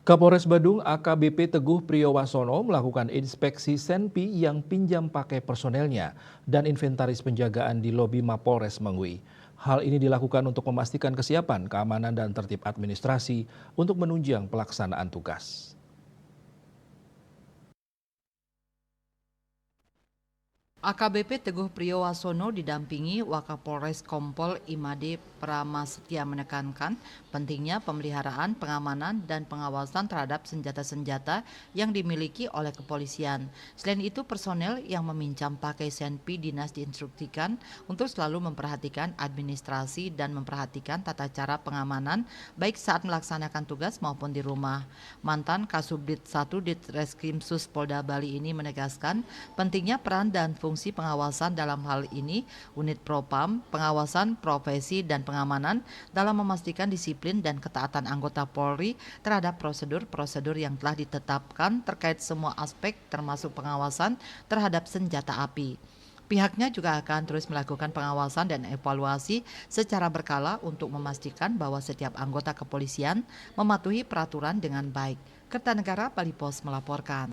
Kapolres Badung AKBP Teguh Priyowasono melakukan inspeksi Senpi yang pinjam pakai personelnya dan inventaris penjagaan di lobi Mapolres Mengwi. Hal ini dilakukan untuk memastikan kesiapan, keamanan, dan tertib administrasi untuk menunjang pelaksanaan tugas. AKBP Teguh Priyowasono didampingi Wakapolres Kompol Imade Pramastia menekankan pentingnya pemeliharaan, pengamanan, dan pengawasan terhadap senjata-senjata yang dimiliki oleh kepolisian. Selain itu, personel yang meminjam pakai Senpi dinas diinstruksikan untuk selalu memperhatikan administrasi dan memperhatikan tata cara pengamanan baik saat melaksanakan tugas maupun di rumah. Mantan Kasubdit 1 Ditreskrimsus Polda Bali ini menegaskan pentingnya peran dan fungsi pengawasan dalam hal ini unit Propam, pengawasan profesi dan pengamanan dalam memastikan disiplin dan ketaatan anggota Polri terhadap prosedur-prosedur yang telah ditetapkan terkait semua aspek termasuk pengawasan terhadap senjata api. Pihaknya juga akan terus melakukan pengawasan dan evaluasi secara berkala untuk memastikan bahwa setiap anggota kepolisian mematuhi peraturan dengan baik. Kertanegara Bali Pos melaporkan.